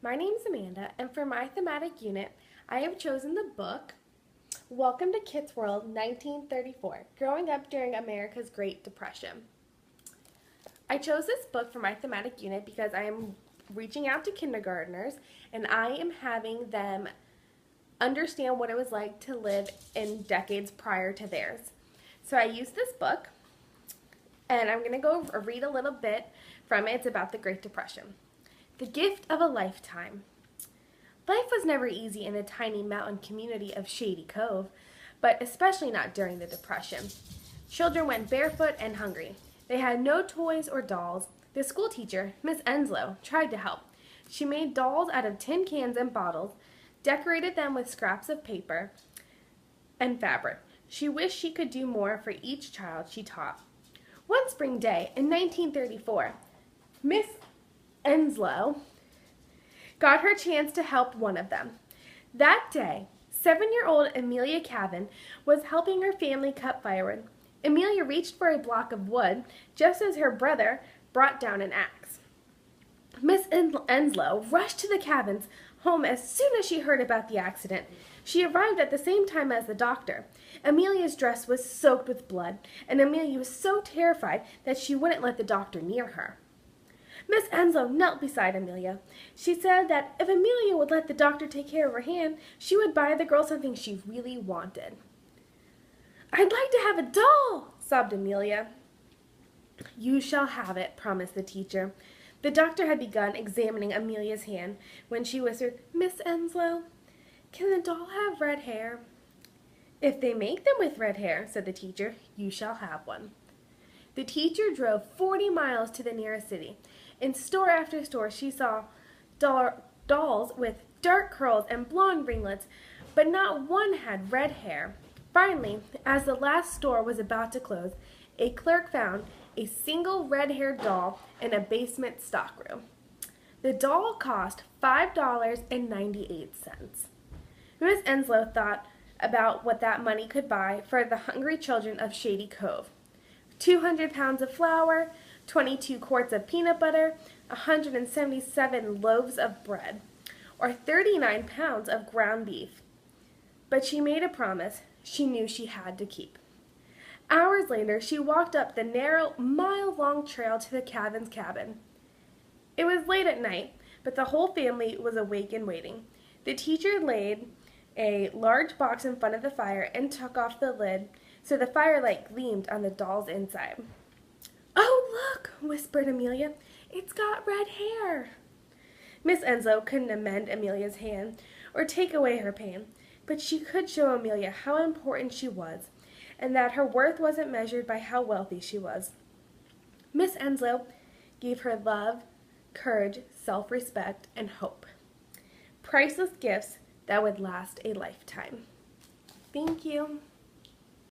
My name is Amanda, and for my thematic unit, I have chosen the book Welcome to Kit's World, 1934, Growing Up During America's Great Depression. I chose this book for my thematic unit because I am reaching out to kindergartners and I am having them understand what it was like to live in decades prior to theirs. So I used this book, and I'm going to go read a little bit from it. It's about the Great Depression. The gift of a lifetime. Life was never easy in the tiny mountain community of Shady Cove, but especially not during the Depression. Children went barefoot and hungry. They had no toys or dolls. The school teacher, Miss Enslow, tried to help. She made dolls out of tin cans and bottles, decorated them with scraps of paper and fabric. She wished she could do more for each child she taught. One spring day in 1934, Miss Enslow got her chance to help one of them. That day, 7-year-old Amelia Cavan was helping her family cut firewood. Amelia reached for a block of wood just as her brother brought down an axe. Miss Enslow rushed to the Cavans' home as soon as she heard about the accident. She arrived at the same time as the doctor. Amelia's dress was soaked with blood, and Amelia was so terrified that she wouldn't let the doctor near her. Miss Enslow knelt beside Amelia. She said that if Amelia would let the doctor take care of her hand, she would buy the girl something she really wanted. "I'd like to have a doll," sobbed Amelia. "You shall have it," promised the teacher. The doctor had begun examining Amelia's hand when she whispered, "Miss Enslow, can the doll have red hair?" "If they make them with red hair," said the teacher, "you shall have one." The teacher drove 40 miles to the nearest city. In store after store, she saw dolls with dark curls and blonde ringlets, but not one had red hair. Finally, as the last store was about to close, a clerk found a single red-haired doll in a basement stockroom. The doll cost $5.98. Miss Enslow thought about what that money could buy for the hungry children of Shady Cove. 200 pounds of flour, 22 quarts of peanut butter, 177 loaves of bread, or 39 pounds of ground beef. But she made a promise she knew she had to keep. Hours later, she walked up the narrow, mile-long trail to the Cavan's cabin. It was late at night, but the whole family was awake and waiting. The teacher laid a large box in front of the fire and took off the lid so the firelight gleamed on the doll's inside. "Oh, look," whispered Amelia. "It's got red hair." Miss Enslow couldn't amend Amelia's hand or take away her pain, but she could show Amelia how important she was and that her worth wasn't measured by how wealthy she was. Miss Enslow gave her love, courage, self-respect, and hope. Priceless gifts that would last a lifetime. Thank you.